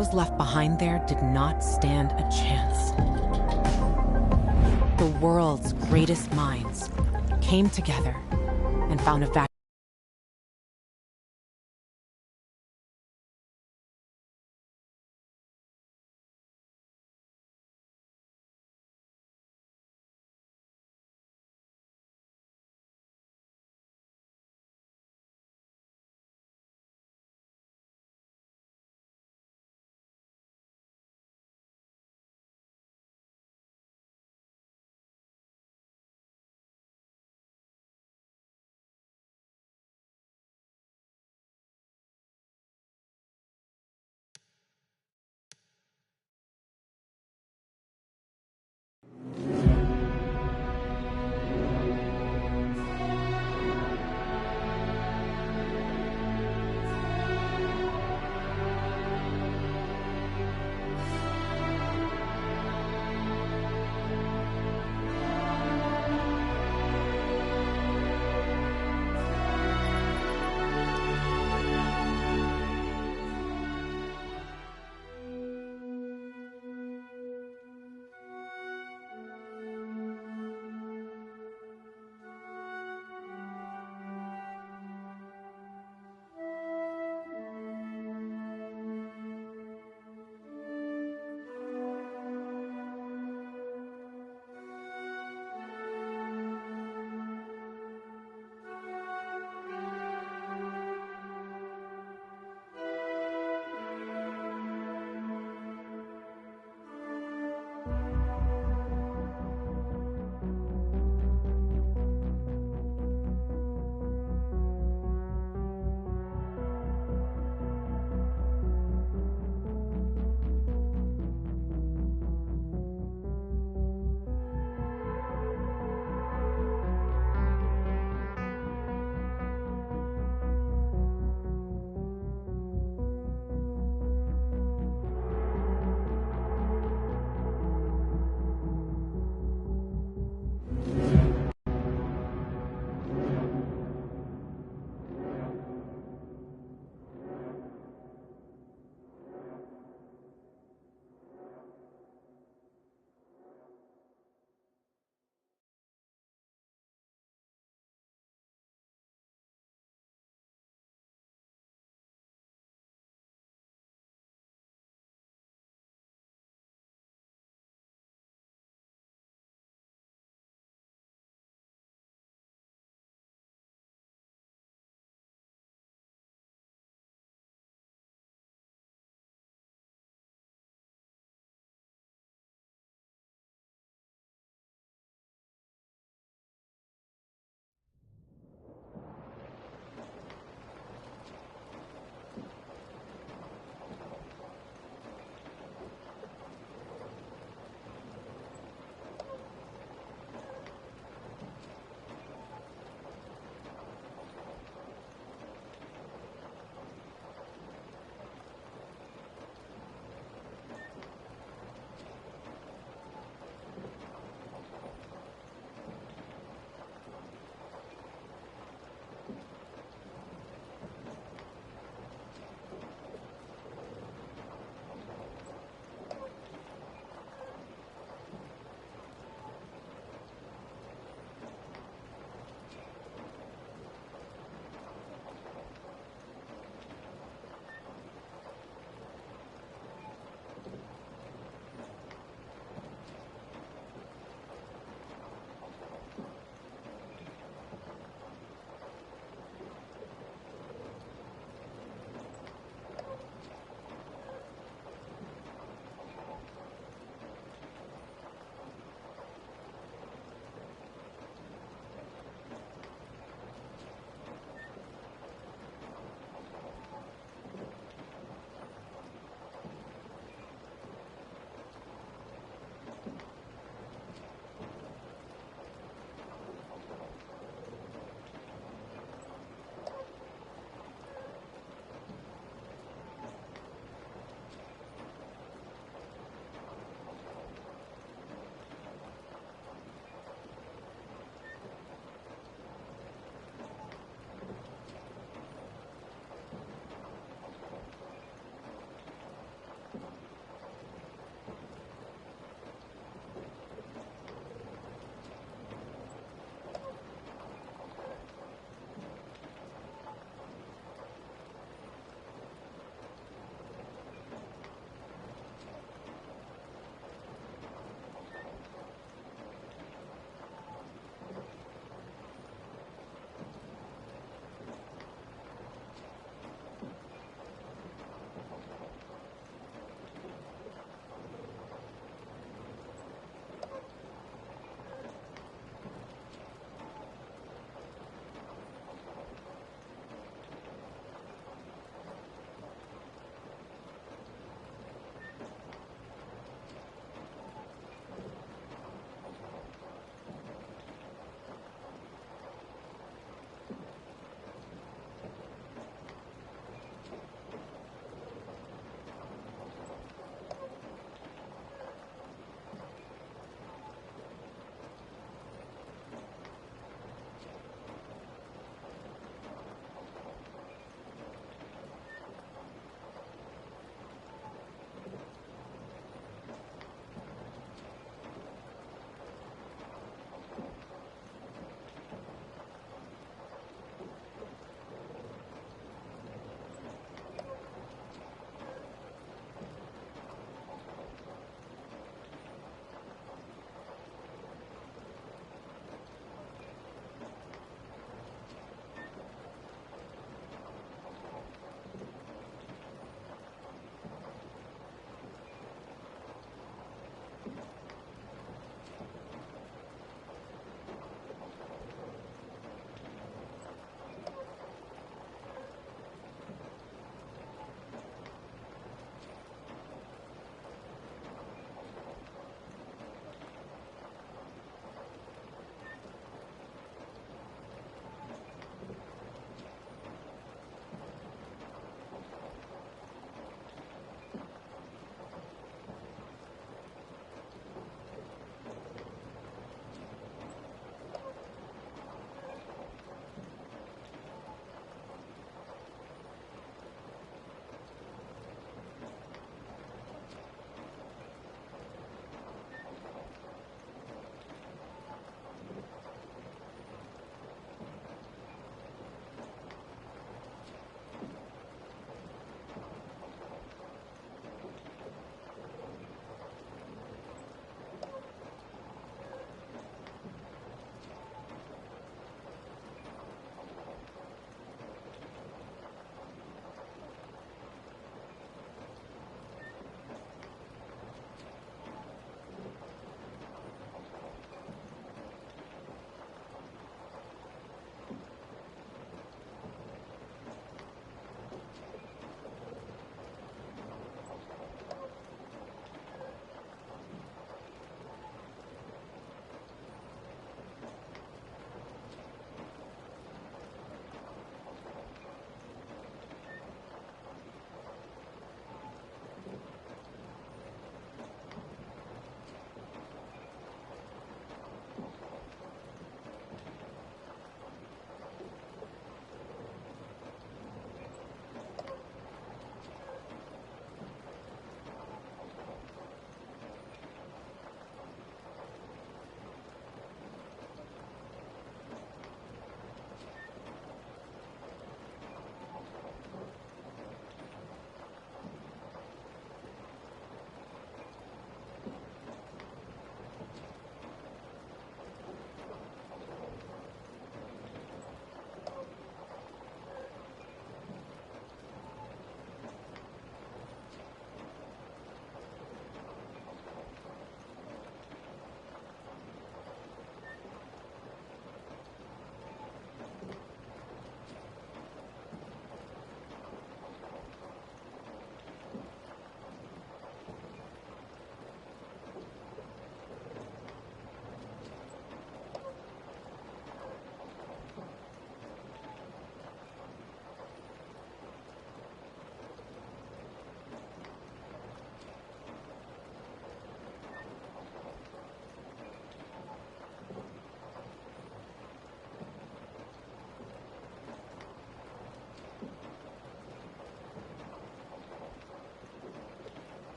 those left behind there did not stand a chance. The world's greatest minds came together and found a vaccine.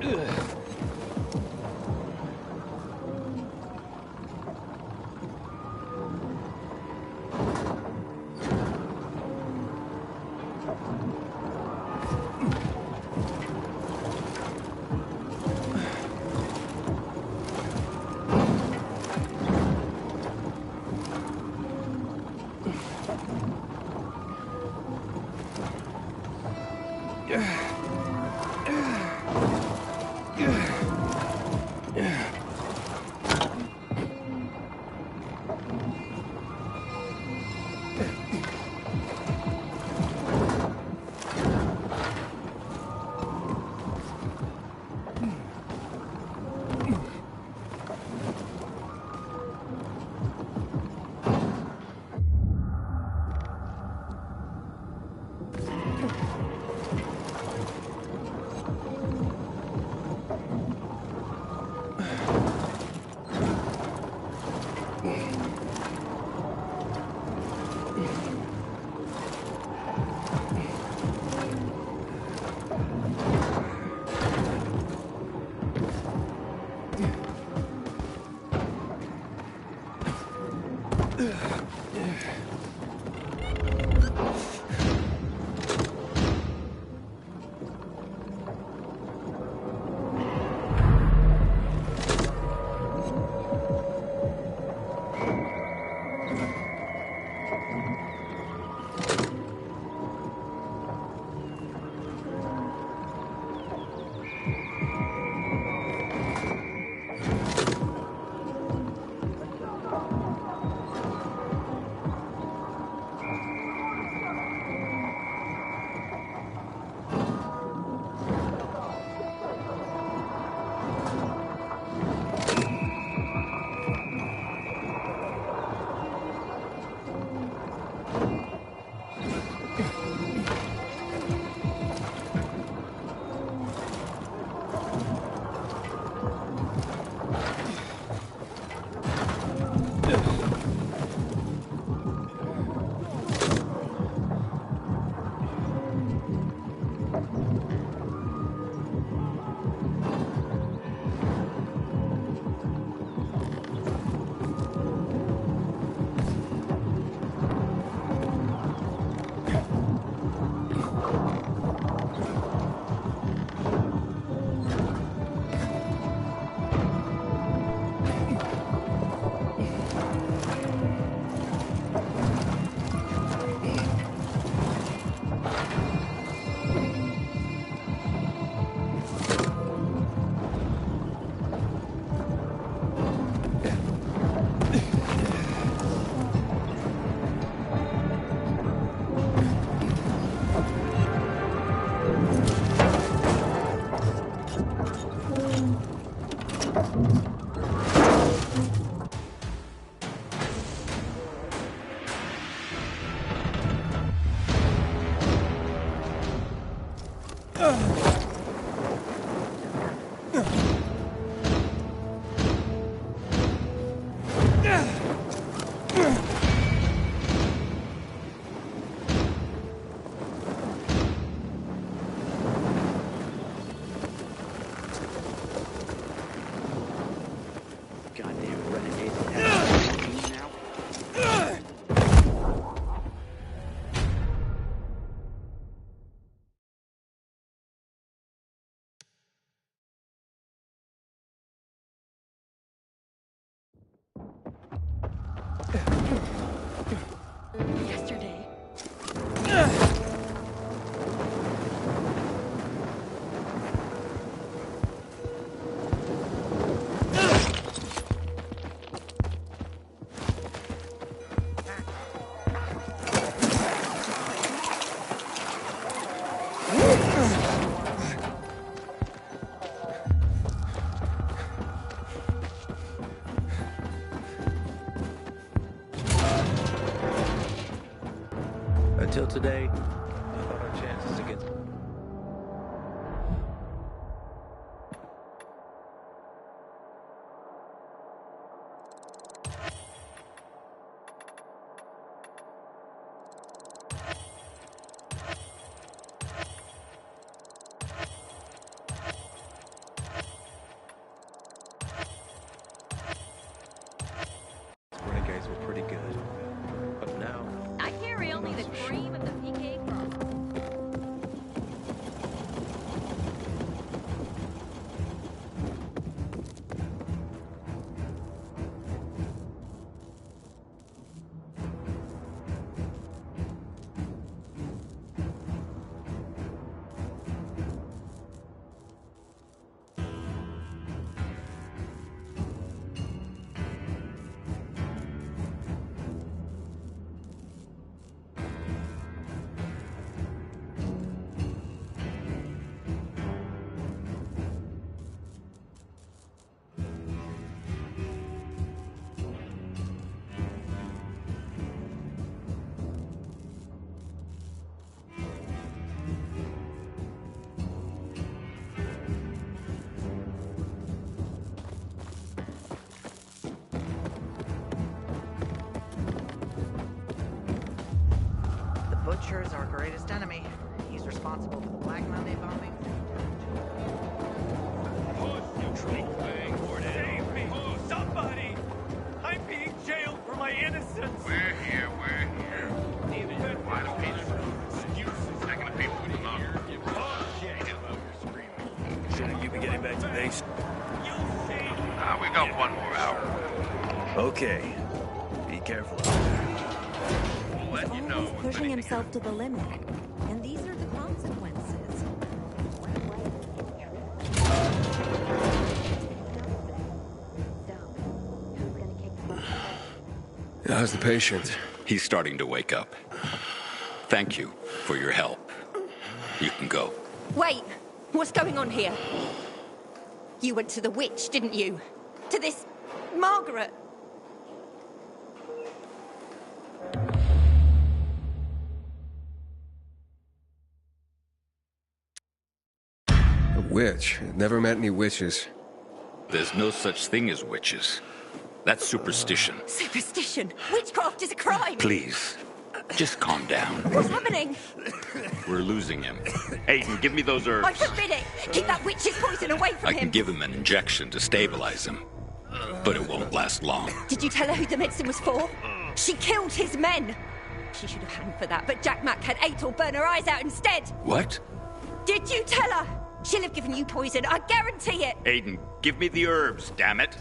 Yesterday. Until today, I thought our chances against... Butcher is our greatest enemy. He's responsible for the Black Monday bombing. Save me! Somebody! I'm being jailed for my innocence! We're here. Why the people? Taking the people to the number. Shouldn't you be getting back to base? We got 1 more hour. Okay. Be careful. We'll let you know. He's pushing himself to the limit, and these are the consequences. How's the patient? He's starting to wake up. Thank you for your help. You can go. Wait! What's going on here? You went to the witch, didn't you? To this... Margaret! A witch? Never met any witches. There's no such thing as witches. That's superstition. Superstition! Witchcraft is a crime! Please, just calm down. What's happening? We're losing him. Aiden, give me those herbs. I forbid it! Keep that witch's poison away from I him! can give him an injection to stabilize him, but it won't last long. Did you tell her who the medicine was for? She killed his men! She should have hanged for that, but Jack Mack had Atel burn her eyes out instead! What? Did you tell her? She'll have given you poison, I guarantee it! Aiden, give me the herbs, damn it.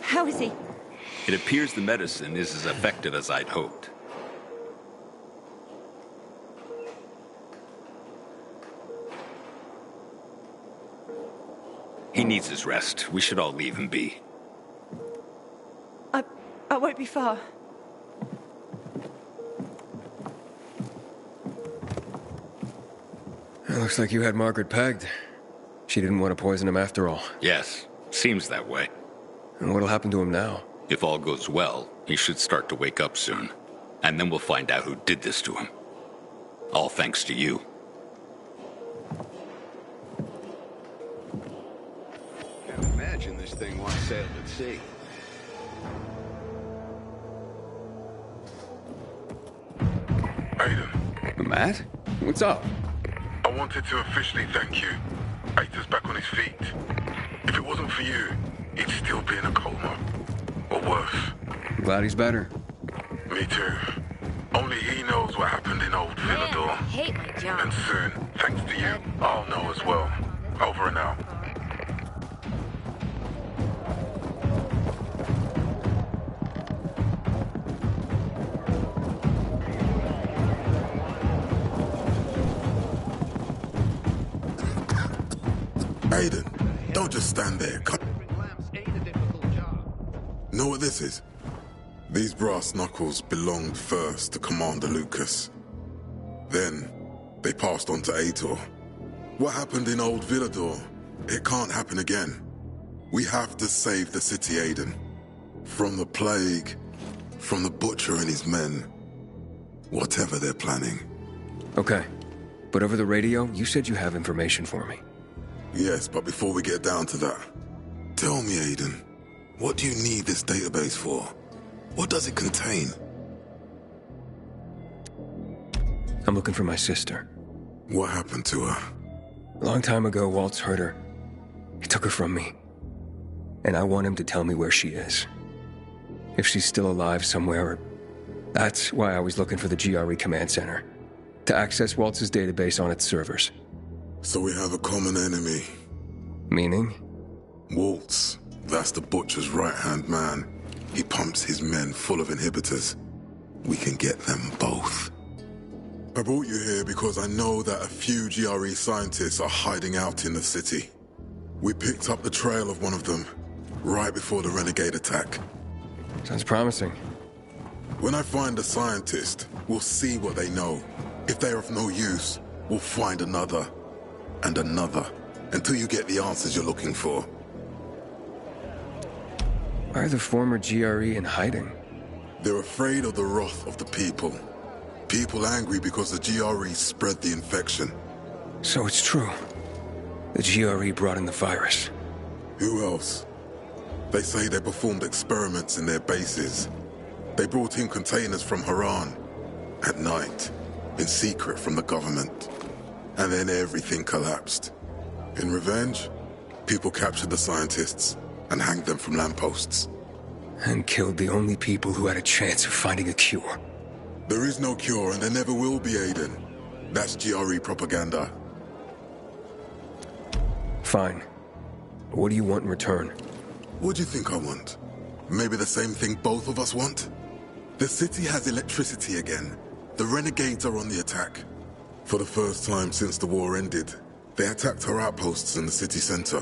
How is he? It appears the medicine is as effective as I'd hoped. He needs his rest. We should all leave him be. I won't be far. It looks like you had Margaret pegged. She didn't want to poison him after all. Yes, seems that way. And what'll happen to him now? If all goes well, he should start to wake up soon. And then we'll find out who did this to him. All thanks to you. Can't imagine this thing once sailed at sea. Aiden, Matt? What's up? I wanted to officially thank you. Aita's back on his feet. If it wasn't for you, he'd still be in a coma. Or worse. I'm glad he's better. Me too. Only he knows what happened in old Villador. I hate my job. And soon, thanks to you, I'll know as well. Over and out. Aiden, don't just stand there. Know what this is? These brass knuckles belonged first to Commander Lucas. Then, they passed on to Aitor. What happened in old Villador, it can't happen again. We have to save the city, Aiden. From the plague, from the Butcher and his men. Whatever they're planning. Okay. But over the radio, you said you have information for me. Yes, but before we get down to that, tell me, Aiden, what do you need this database for? What does it contain? I'm looking for my sister. What happened to her? A long time ago, Waltz hurt her. He took her from me. And I want him to tell me where she is. If she's still alive somewhere. That's why I was looking for the GRE command center. To access Waltz's database on its servers. So we have a common enemy. Meaning? Waltz. That's the Butcher's right-hand man. He pumps his men full of inhibitors. We can get them both. I brought you here because I know that a few GRE scientists are hiding out in the city. We picked up the trail of one of them, right before the renegade attack. Sounds promising. When I find a scientist, we'll see what they know. If they're of no use, we'll find another, and another. until you get the answers you're looking for. Why are the former GRE in hiding? They're afraid of the wrath of the people. People angry because the GRE spread the infection. So it's true. The GRE brought in the virus. Who else? They say they performed experiments in their bases. They brought in containers from Haran at night, in secret from the government. And then everything collapsed. In revenge, people captured the scientists and hanged them from lampposts. And killed the only people who had a chance of finding a cure. There is no cure and there never will be, Aiden. That's GRE propaganda. Fine. What do you want in return? What do you think I want? Maybe the same thing both of us want? The city has electricity again. The renegades are on the attack. For the first time since the war ended, they attacked our outposts in the city center.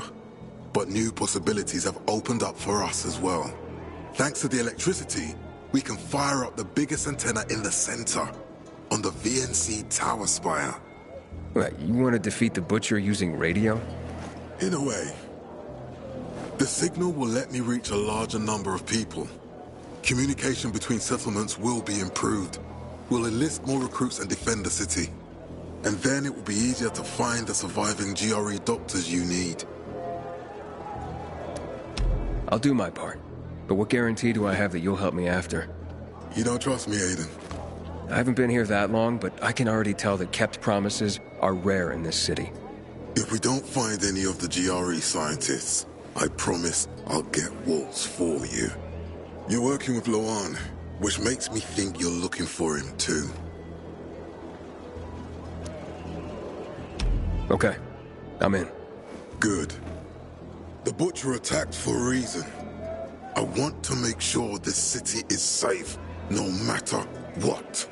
But new possibilities have opened up for us as well. Thanks to the electricity, we can fire up the biggest antenna in the center, on the VNC tower spire. What, you want to defeat the Butcher using radio? In a way. The signal will let me reach a larger number of people. Communication between settlements will be improved. We'll enlist more recruits and defend the city. And then it will be easier to find the surviving GRE doctors you need. I'll do my part. But what guarantee do I have that you'll help me after? You don't trust me, Aiden? I haven't been here that long, but I can already tell that kept promises are rare in this city. If we don't find any of the GRE scientists, I promise I'll get Waltz for you. You're working with Loan, which makes me think you're looking for him too. Okay, I'm in. Good. The Butcher attacked for a reason. I want to make sure this city is safe, no matter what.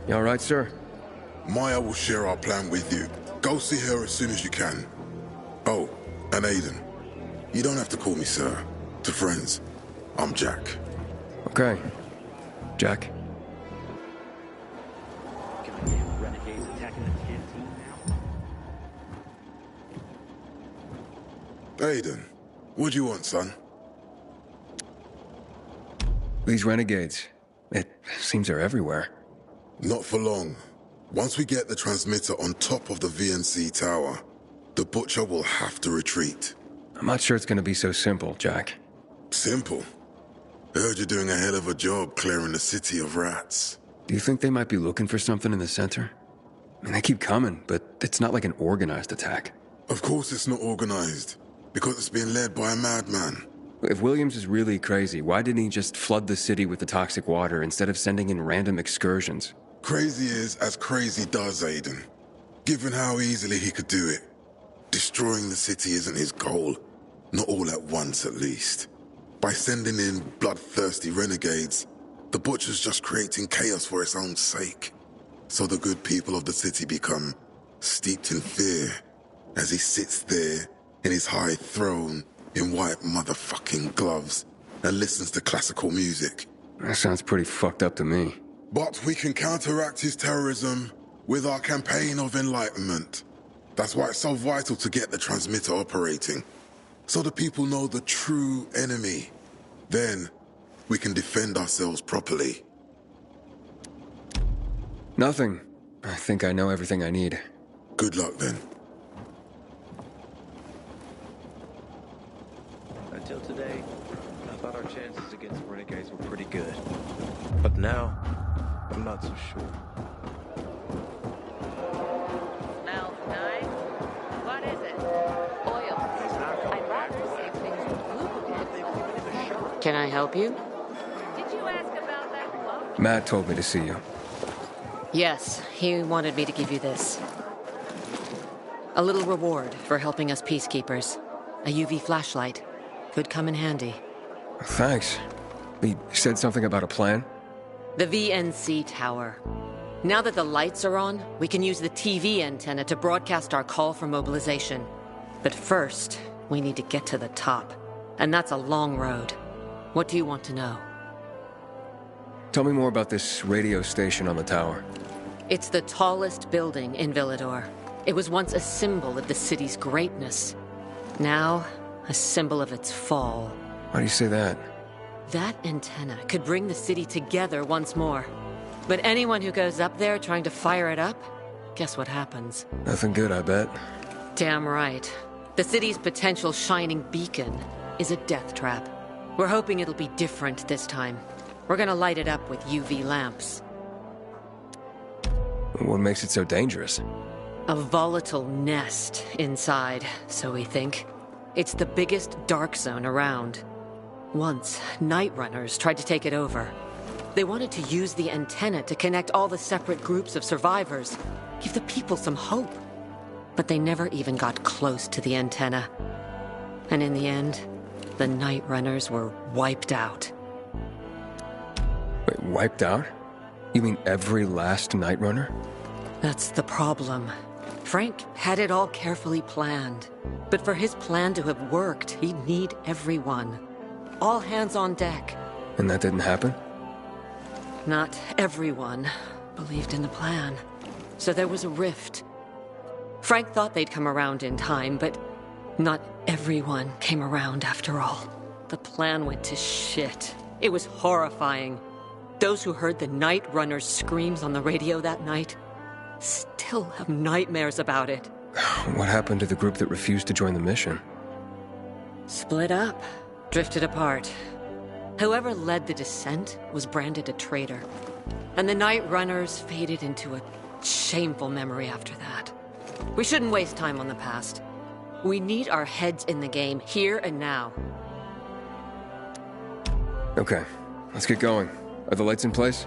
You all right, sir? Maya will share our plan with you. Go see her as soon as you can. Oh, and Aiden. You don't have to call me sir. To friends, I'm Jack. Okay. Jack. Renegades attacking the canteen now? Aiden, what do you want, son? These renegades. It seems they're everywhere. Not for long. Once we get the transmitter on top of the VNC tower, the Butcher will have to retreat. I'm not sure it's gonna be so simple, Jack. Simple? I heard you're doing a hell of a job clearing the city of rats. Do you think they might be looking for something in the center? I mean, they keep coming, but it's not like an organized attack. Of course it's not organized, because it's being led by a madman. If Williams is really crazy, why didn't he just flood the city with the toxic water instead of sending in random excursions? Crazy is as crazy does, Aiden. Given how easily he could do it. Destroying the city isn't his goal. Not all at once, at least. By sending in bloodthirsty renegades, the Butcher's just creating chaos for its own sake. So the good people of the city become steeped in fear as he sits there in his high throne in white motherfucking gloves and listens to classical music. That sounds pretty fucked up to me. But we can counteract his terrorism with our campaign of enlightenment. That's why it's so vital to get the transmitter operating, so the people know the true enemy. Then, we can defend ourselves properly. Nothing. I think I know everything I need. Good luck, then. Until today, I thought our chances against renegades were pretty good. But now, I'm not so sure. Smells nice. What is it? Oil. I'd rather save things with lubricant. Can I help you? Did you ask about that glove? Matt told me to see you. Yes, he wanted me to give you this. A little reward for helping us peacekeepers. A UV flashlight. Could come in handy. Thanks. He said something about a plan? The VNC tower. Now that the lights are on, we can use the TV antenna to broadcast our call for mobilization. But first, we need to get to the top. And that's a long road. What do you want to know? Tell me more about this radio station on the tower. It's the tallest building in Villador. It was once a symbol of the city's greatness. Now, a symbol of its fall. Why do you say that? That antenna could bring the city together once more. But anyone who goes up there trying to fire it up, guess what happens? Nothing good, I bet. Damn right. The city's potential shining beacon is a death trap. We're hoping it'll be different this time. We're gonna light it up with UV lamps. What makes it so dangerous? A volatile nest inside, so we think. It's the biggest dark zone around. Once, Night Runners tried to take it over. They wanted to use the antenna to connect all the separate groups of survivors, give the people some hope. But they never even got close to the antenna. And in the end, the Night Runners were wiped out. Wait, wiped out? You mean every last Night Runner? That's the problem. Frank had it all carefully planned. But for his plan to have worked, he'd need everyone. All hands on deck. And that didn't happen? Not everyone believed in the plan. So there was a rift. Frank thought they'd come around in time, but not everyone came around after all. The plan went to shit. It was horrifying. Those who heard the Night Runners' screams on the radio that night still have nightmares about it. What happened to the group that refused to join the mission? Split up. Drifted apart. Whoever led the descent was branded a traitor. And the Night Runners faded into a shameful memory after that. We shouldn't waste time on the past. We need our heads in the game, here and now. Okay, let's get going. Are the lights in place?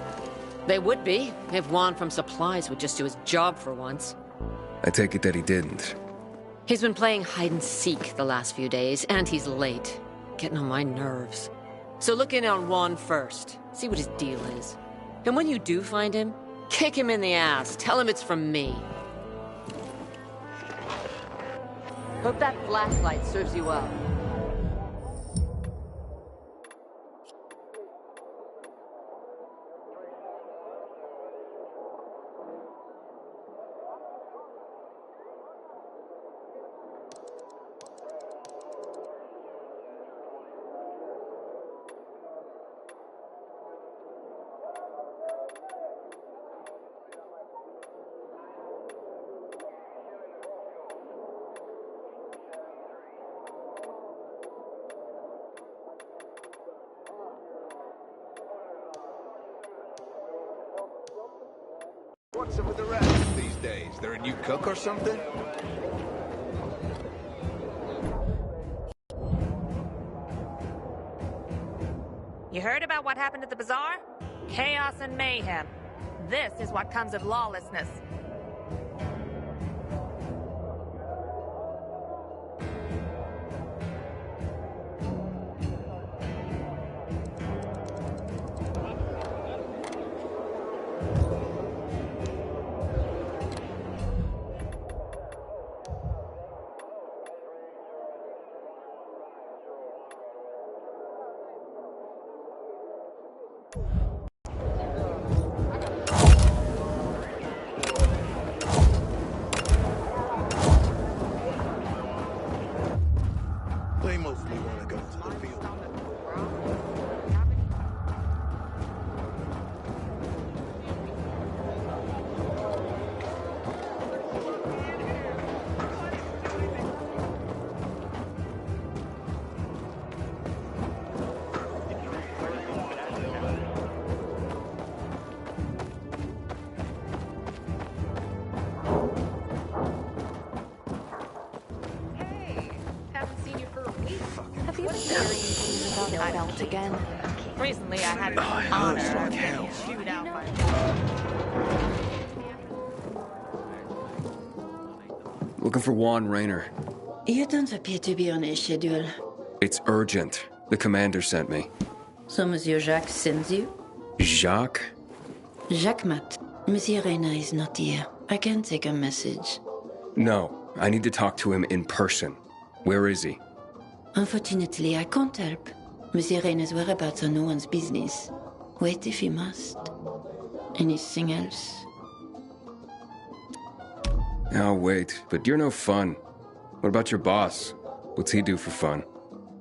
They would be, if Juan from Supplies would just do his job for once. I take it that he didn't. He's been playing hide-and-seek the last few days, and he's late. Getting on my nerves. So look in on Juan first. See what his deal is. And when you do find him, kick him in the ass. Tell him it's from me. Hope that flashlight serves you well. What's up with the rats these days? They're a new cook or something? You heard about what happened at the bazaar? Chaos and mayhem. This is what comes of lawlessness. They mostly want to go to the field. Belt again. Recently, I had the honor of being chewed out by... Looking for Juan Raynor. You don't appear to be on a schedule. It's urgent. The commander sent me. So Monsieur Jacques sends you? Jacques? Jacques Mat. Monsieur Reyna is not here. I can take a message. No, I need to talk to him in person. Where is he? Unfortunately, I can't help. Monsieur Reyna's whereabouts are no one's business. Wait if he must. Anything else? I'll wait, but you're no fun. What about your boss? What's he do for fun?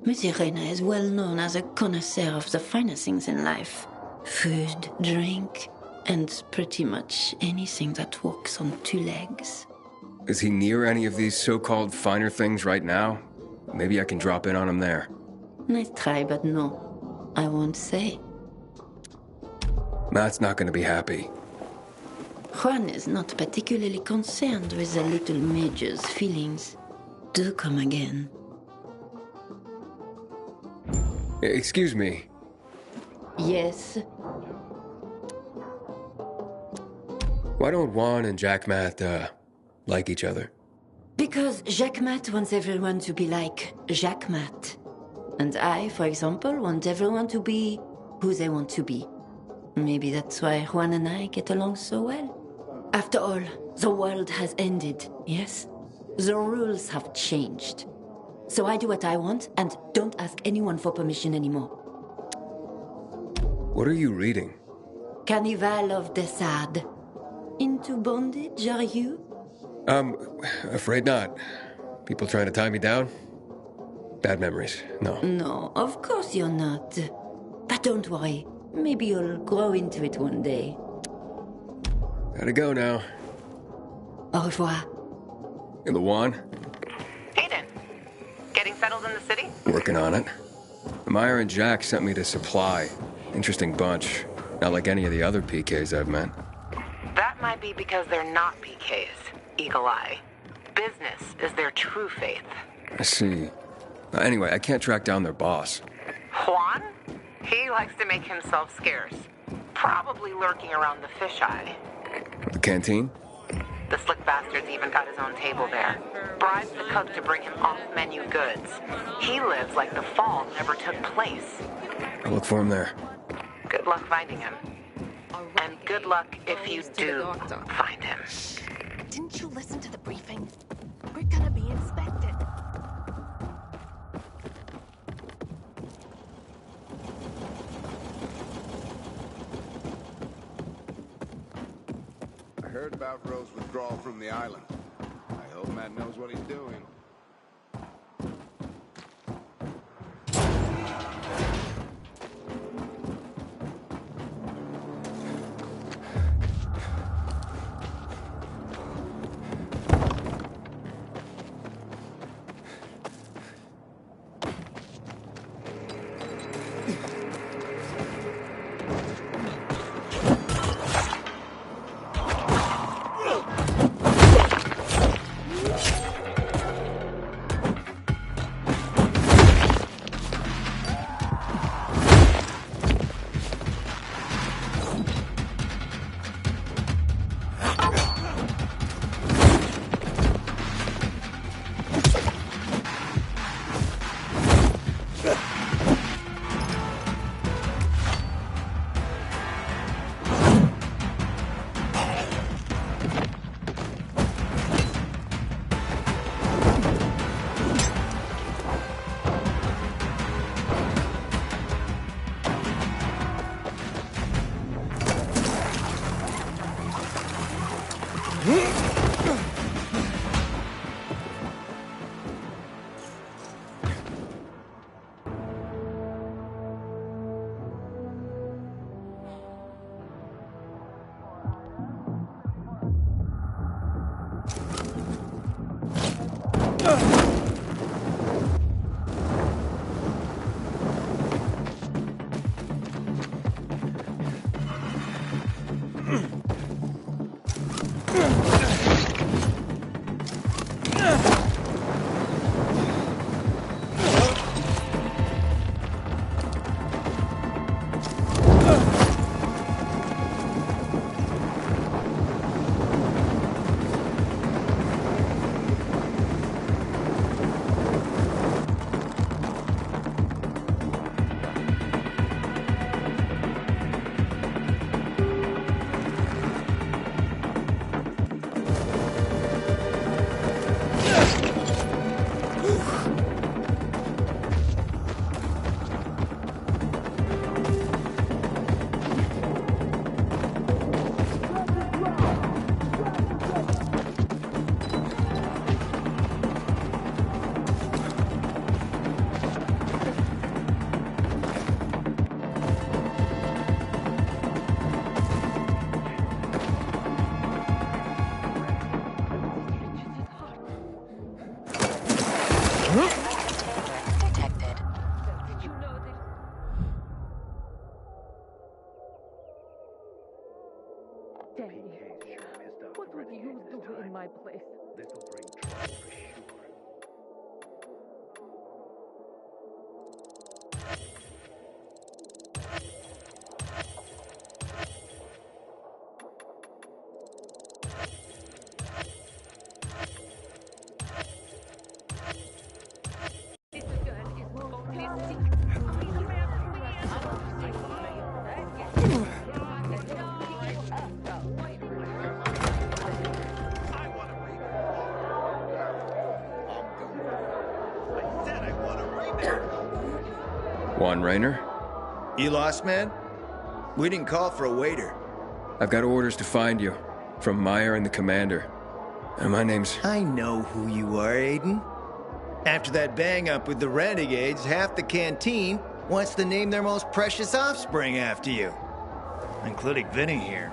Monsieur Reyna is well known as a connoisseur of the finer things in life. Food, drink, and pretty much anything that walks on two legs. Is he near any of these so-called finer things right now? Maybe I can drop in on him there. Nice try, but no. I won't say. Matt's not gonna be happy. Juan is not particularly concerned with the little major's feelings. Do come again. Excuse me. Yes? Why don't Juan and Jack Matt, like each other? Because Jacques Matt wants everyone to be like Jacques Matt. And I, for example, want everyone to be who they want to be. Maybe that's why Juan and I get along so well. After all, the world has ended, yes? The rules have changed. So I do what I want and don't ask anyone for permission anymore. What are you reading? Carnival of the Sad. Into bondage, are you? Afraid not. People trying to tie me down? Bad memories, no. No, of course you're not. But don't worry. Maybe you'll grow into it one day. Gotta go now. Au revoir. In the Juan? Hayden, getting settled in the city? Working on it. Meyer and Jack sent me to Supply. Interesting bunch. Not like any of the other PKs I've met. That might be because they're not PKs, Eagle Eye. Business is their true faith. I see. Anyway, I can't track down their boss. Juan? He likes to make himself scarce. Probably lurking around the fisheye. The canteen? The slick bastard's even got his own table there. Bribes the cook to bring him off-menu goods. He lives like the fall never took place. I'll look for him there. Good luck finding him. And good luck if you do find him. Didn't you listen to the briefing? We're gonna be inspected. I heard about Rose's withdrawal from the island. I hope Matt knows what he's doing. Detected. What would you do in my place? This'll bring trouble for sure. Juan Raynor? You lost, man? We didn't call for a waiter. I've got orders to find you. From Meyer and the commander. And my name's... I know who you are, Aiden. After that bang-up with the Renegades, half the canteen wants to name their most precious offspring after you. Including Vinny here.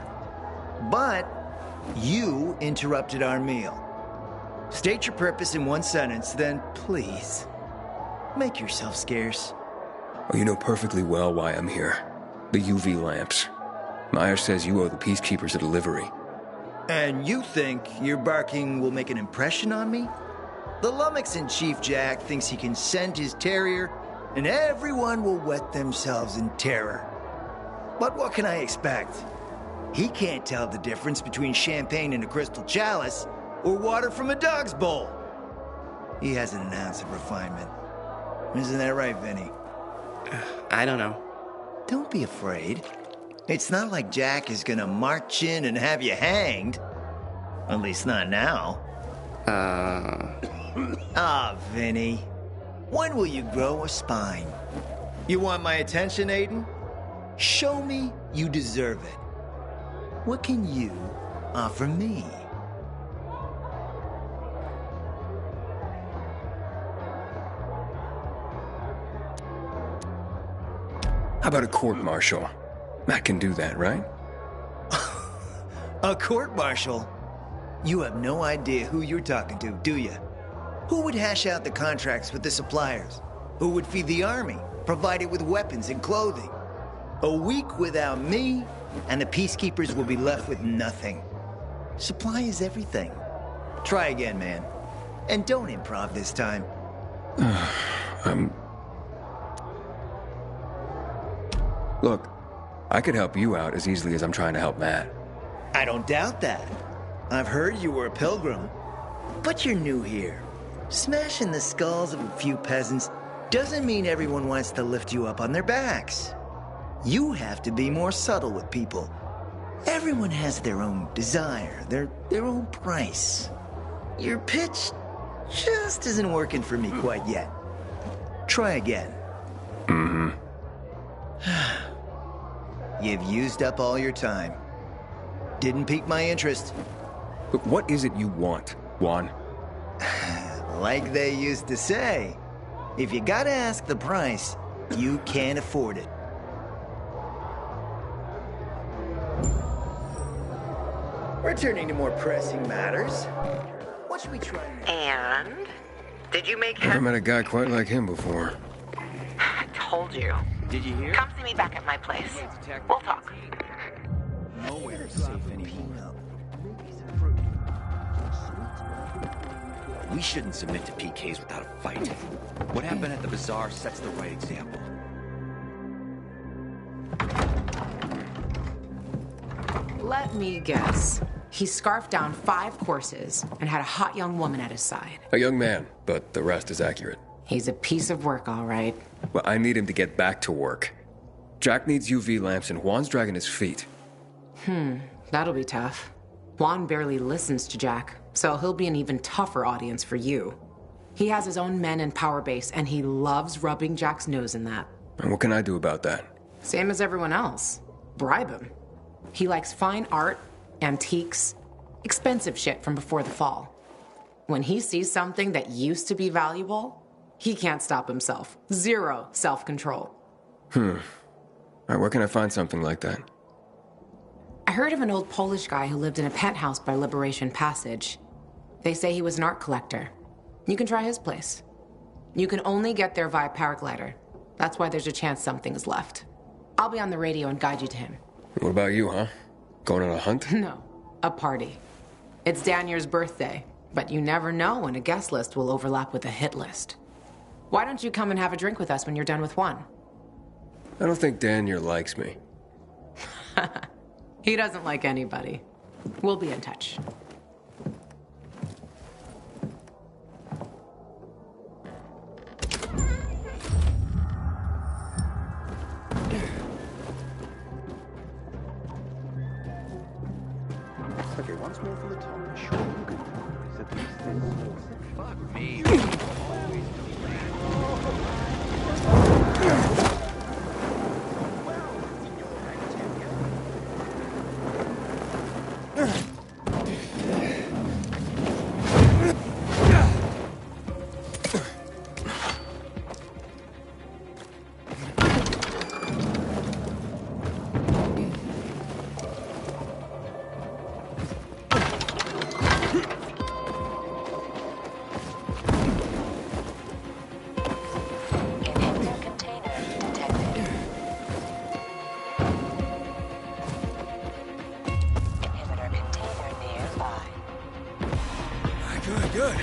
But you interrupted our meal. State your purpose in one sentence, then please, make yourself scarce. Oh, you know perfectly well why I'm here. The UV lamps. Meyer says you owe the Peacekeepers a delivery. And you think your barking will make an impression on me? The Lummox-in-Chief Jack thinks he can send his terrier, and everyone will wet themselves in terror. But what can I expect? He can't tell the difference between champagne in a crystal chalice or water from a dog's bowl. He hasn't an ounce of refinement. Isn't that right, Vinny? I don't know. Don't be afraid. It's not like Jack is gonna march in and have you hanged. At least not now. Vinny. When will you grow a spine? You want my attention, Aiden? Show me you deserve it. What can you offer me? How about a court-martial? Matt can do that, right? A court-martial? You have no idea who you're talking to, do you? Who would hash out the contracts with the suppliers? Who would feed the army, provide it with weapons and clothing? A week without me, and the Peacekeepers will be left with nothing. Supply is everything. Try again, man. And don't improv this time. Look, I could help you out as easily as I'm trying to help Matt. I don't doubt that. I've heard you were a pilgrim. But you're new here. Smashing the skulls of a few peasants doesn't mean everyone wants to lift you up on their backs. You have to be more subtle with people. Everyone has their own desire, their own price. Your pitch just isn't working for me quite yet. Try again. Mm-hmm. You've used up all your time. Didn't pique my interest. But what is it you want, Juan? Like they used to say, if you gotta ask the price, you can't afford it. Returning to more pressing matters. What should we try next? And? Did you make Never met a guy quite like him before. I told you. Did you hear? Come see me back at my place. We'll talk. Nowhere is safe anymore. We shouldn't submit to PKs without a fight. What happened at the bazaar sets the right example. Let me guess. He scarfed down 5 courses and had a hot young woman at his side. A young man, but the rest is accurate. He's a piece of work, all right. Well, I need him to get back to work. Jack needs UV lamps and Juan's dragging his feet. That'll be tough. Juan barely listens to Jack, so he'll be an even tougher audience for you. He has his own men and power base, and he loves rubbing Jack's nose in that. And what can I do about that? Same as everyone else. Bribe him. He likes fine art, antiques, expensive shit from before the fall. When he sees something that used to be valuable, he can't stop himself. 0 self-control. All right, where can I find something like that? I heard of an old Polish guy who lived in a penthouse by Liberation Passage. They say he was an art collector. You can try his place. You can only get there via paraglider. That's why there's a chance something's left. I'll be on the radio and guide you to him. What about you, huh? Going on a hunt? No, a party. It's Danier's birthday, but you never know when a guest list will overlap with a hit list. Why don't you come and have a drink with us when you're done with one? I don't think Danier likes me. He doesn't like anybody. We'll be in touch. Okay, once more from the top. Sure, you can is that these things fuck me. Good.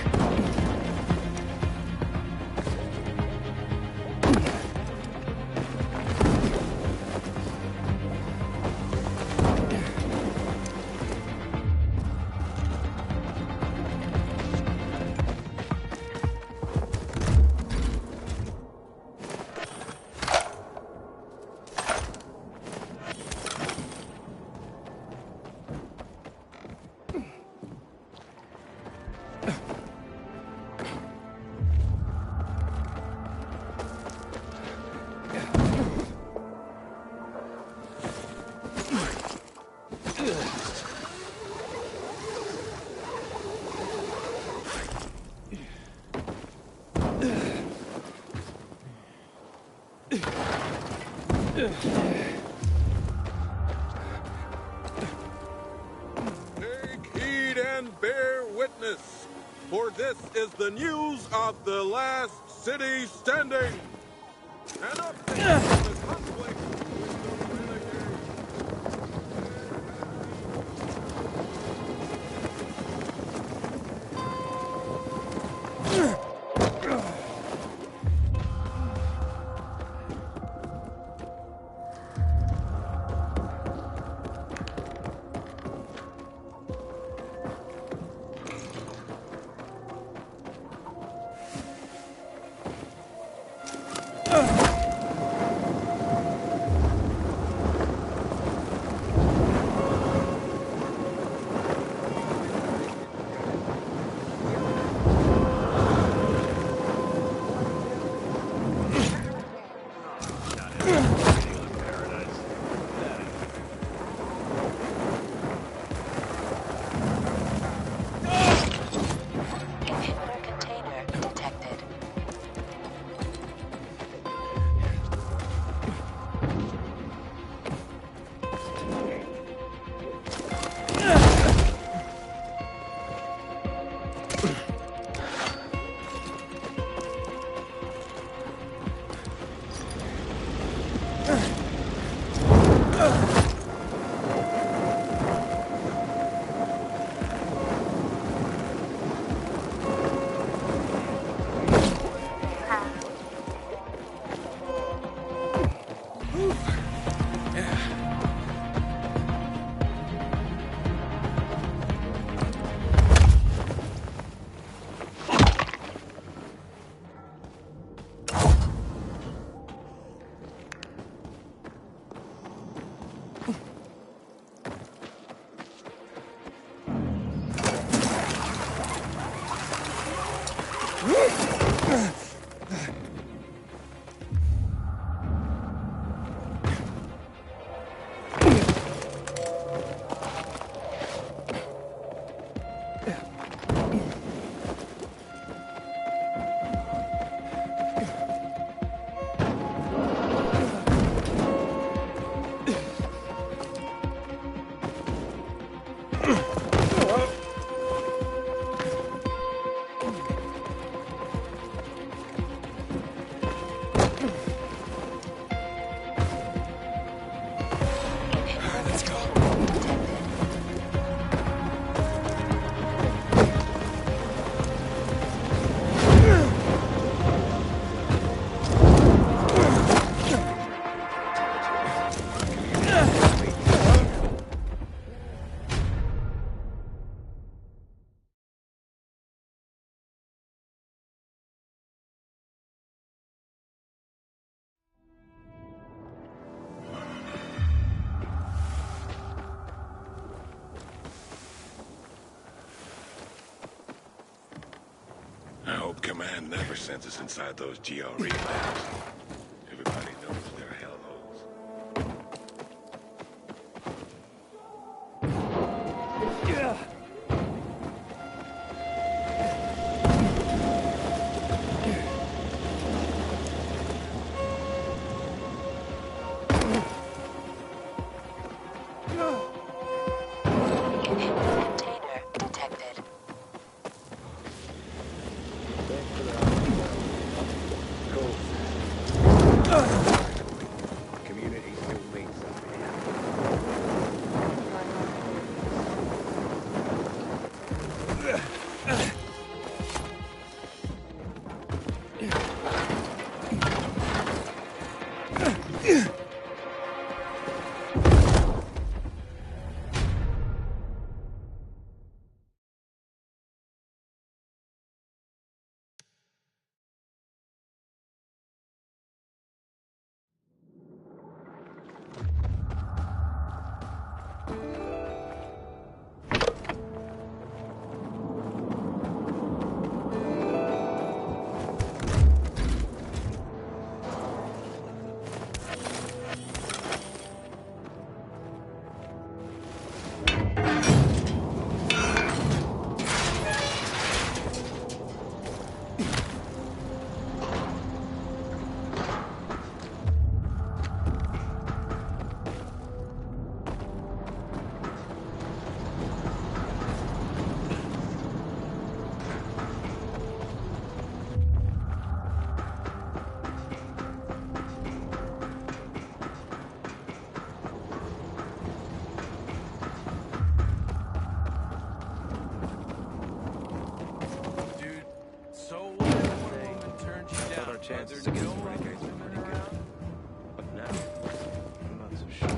Take heed and bear witness, for this is the news of the last city standing. An update on the conflict with the renegades. Command never sends us inside those GRE labs. Everybody knows they're hellholes. Yeah. Community still meets up here. Chances against renegades were pretty good. But now, I'm not so sure.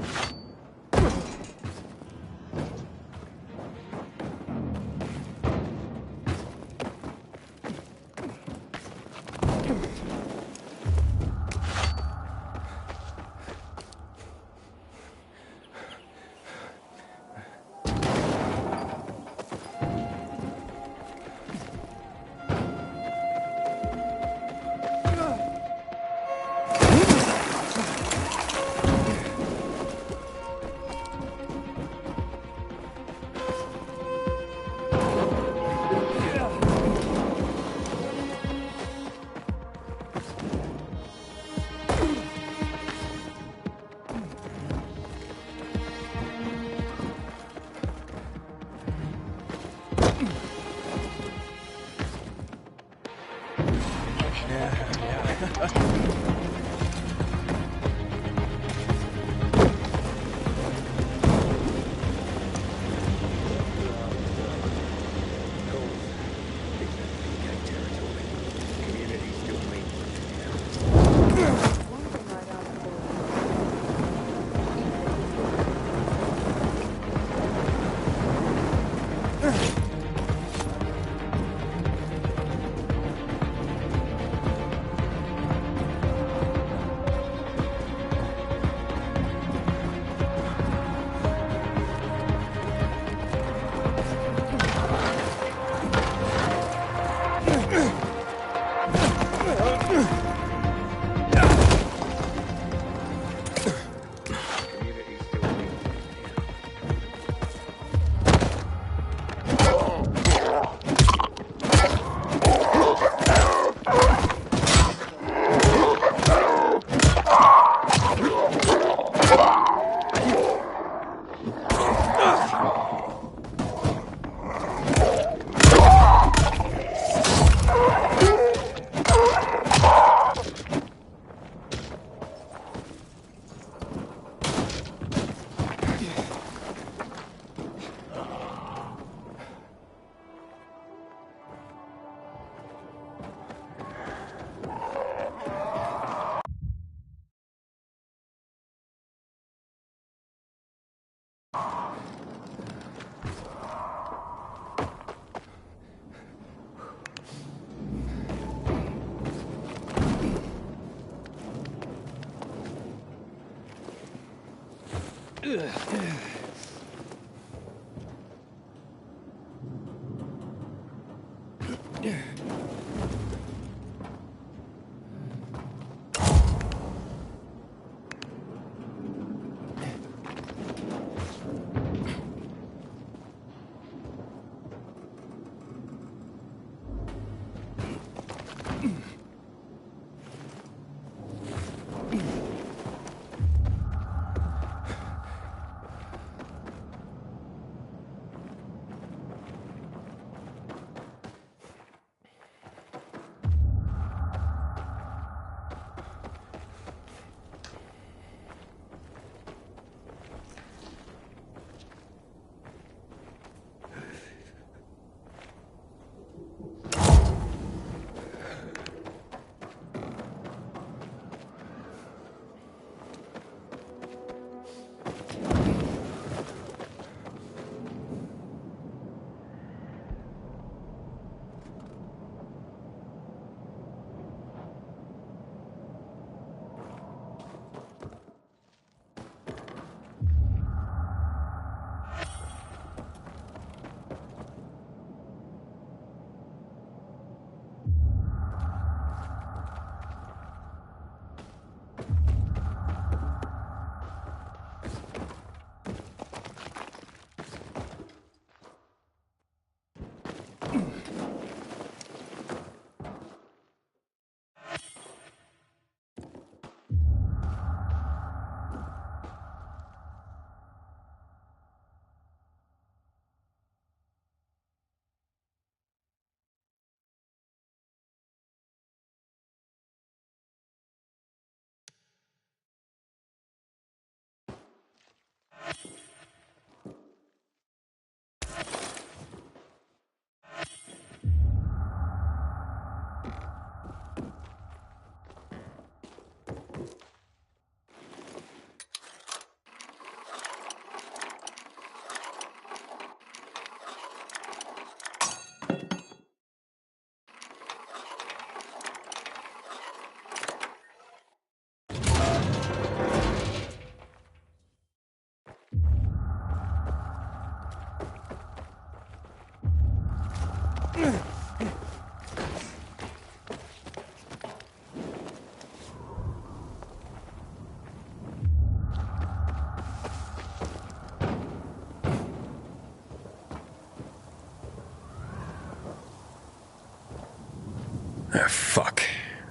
Ah, fuck.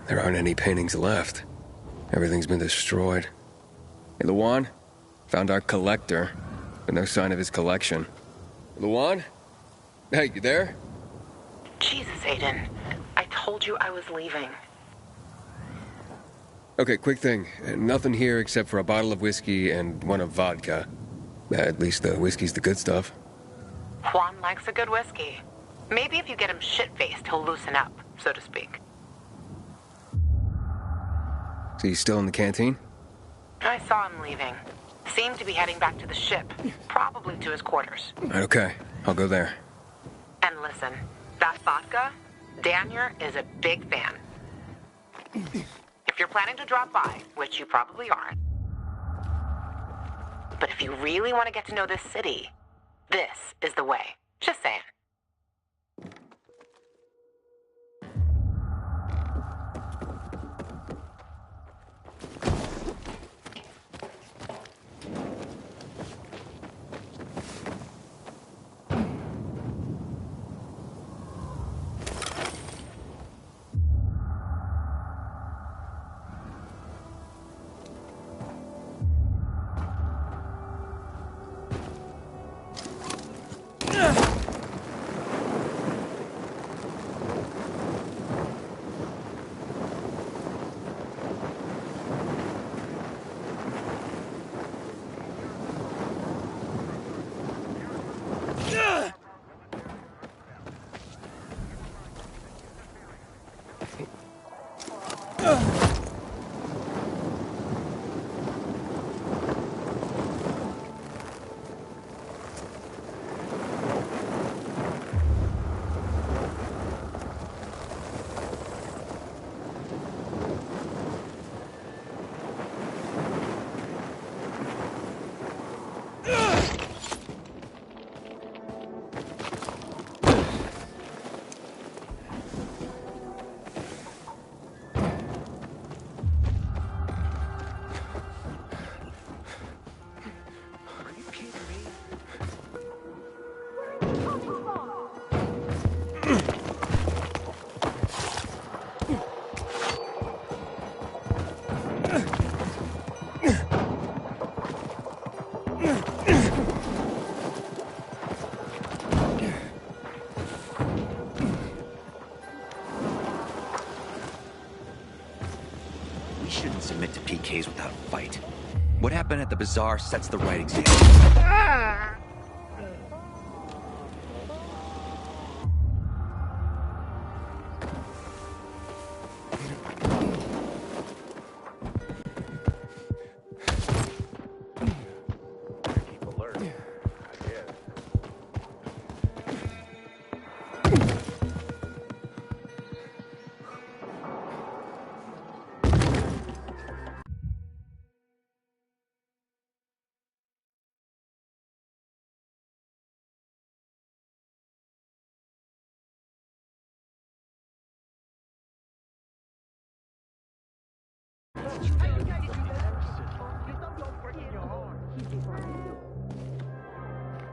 There aren't any paintings left. Everything's been destroyed. Hey, Luan? Found our collector, but no sign of his collection. Luan? Hey, you there? Jesus, Aiden. I told you I was leaving. Okay, quick thing. Nothing here except for a bottle of whiskey and one of vodka. At least the whiskey's the good stuff. Juan likes a good whiskey. Maybe if you get him shit-faced, he'll loosen up, so to speak. So you still in the canteen? I saw him leaving. Seemed to be heading back to the ship, probably to his quarters. Okay, I'll go there. And listen, that vodka, Daniel is a big fan. If you're planning to drop by, which you probably aren't, but if you really want to get to know this city, this is the way. Just saying. We shouldn't submit to PKs without a fight. What happened at the bazaar sets the right example.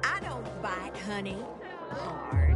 I don't bite, honey. Hard.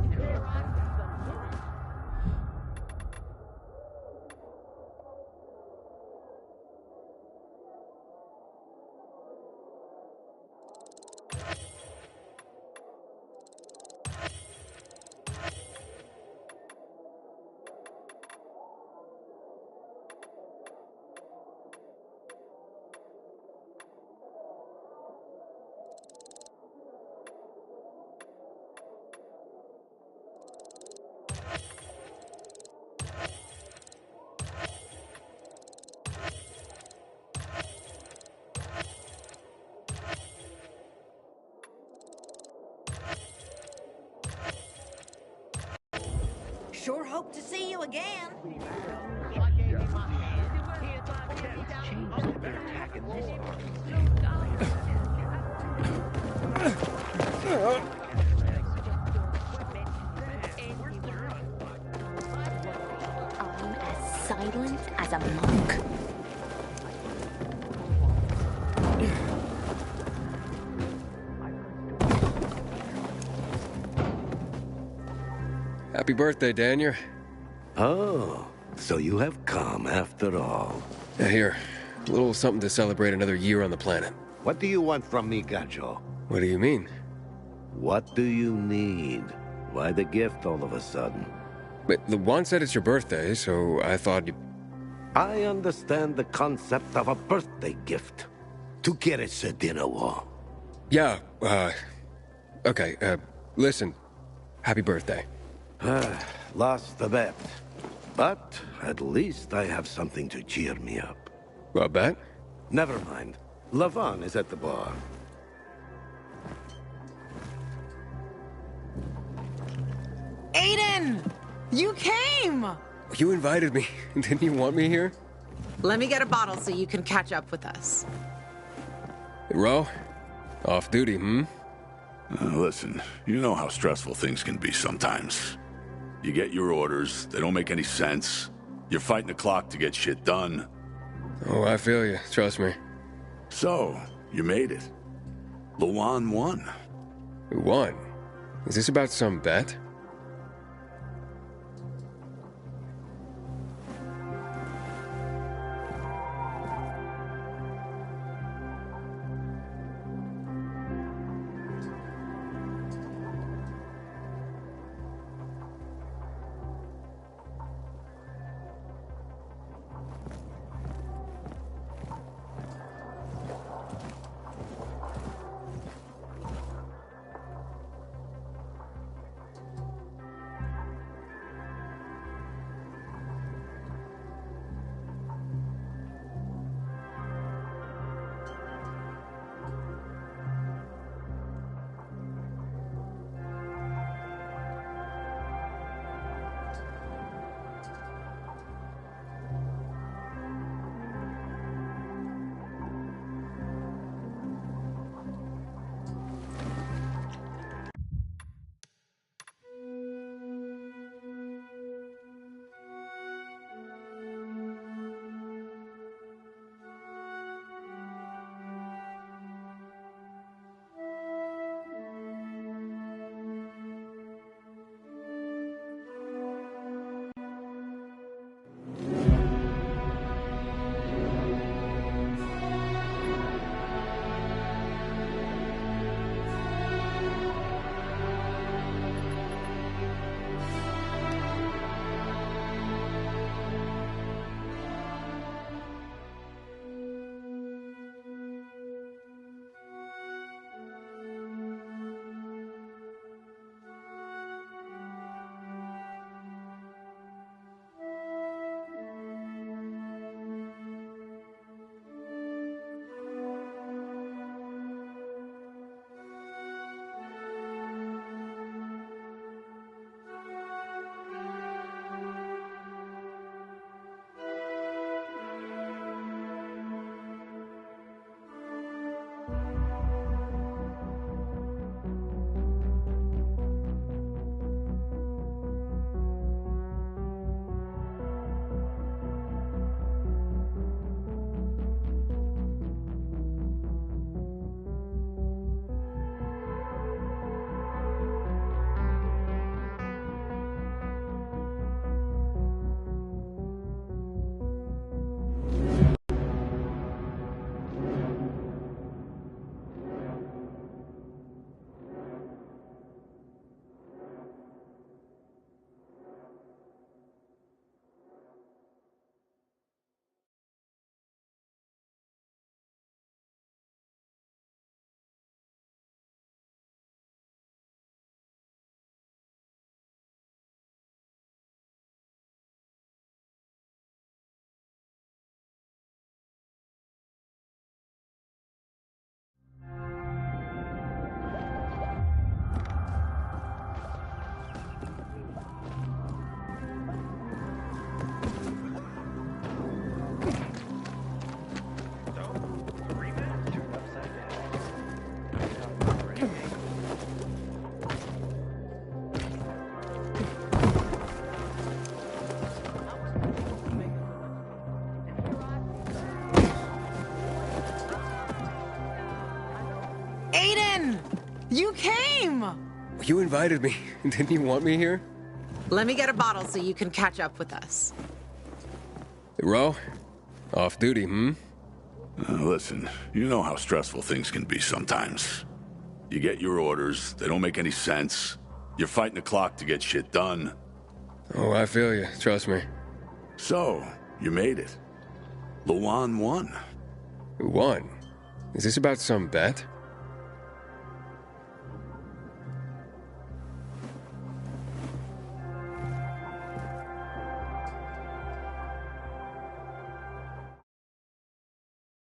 Sure hope to see you again. I'm as silent as a monk. Happy birthday, Daniel. Oh, So you have come after all. Here, a little something to celebrate another year on the planet. What do you want from me, Gajo? What do you mean? What do you need? Why the gift all of a sudden? But the Juan said it's your birthday, so I thought you... I understand the concept of a birthday gift. Tu quieres dinner wall? Yeah, okay, listen. Happy birthday. Lost the bet. But at least I have something to cheer me up. A bet? Never mind. Lavon is at the bar. Aiden! You came! You invited me. Didn't you want me here? Let me get a bottle so you can catch up with us. Ro? Off duty, hmm? Listen, you know how stressful things can be sometimes. You get your orders, they don't make any sense. You're fighting the clock to get shit done. Oh, I feel you. Trust me. So, you made it. Luan won. Who won? Is this about some bet? You came! You invited me. Didn't you want me here? Let me get a bottle so you can catch up with us. Ro? Off duty, Listen, you know how stressful things can be sometimes. You get your orders, they don't make any sense. You're fighting the clock to get shit done. Oh, I feel you. Trust me. So, you made it. Luan won. Who won? Is this about some bet?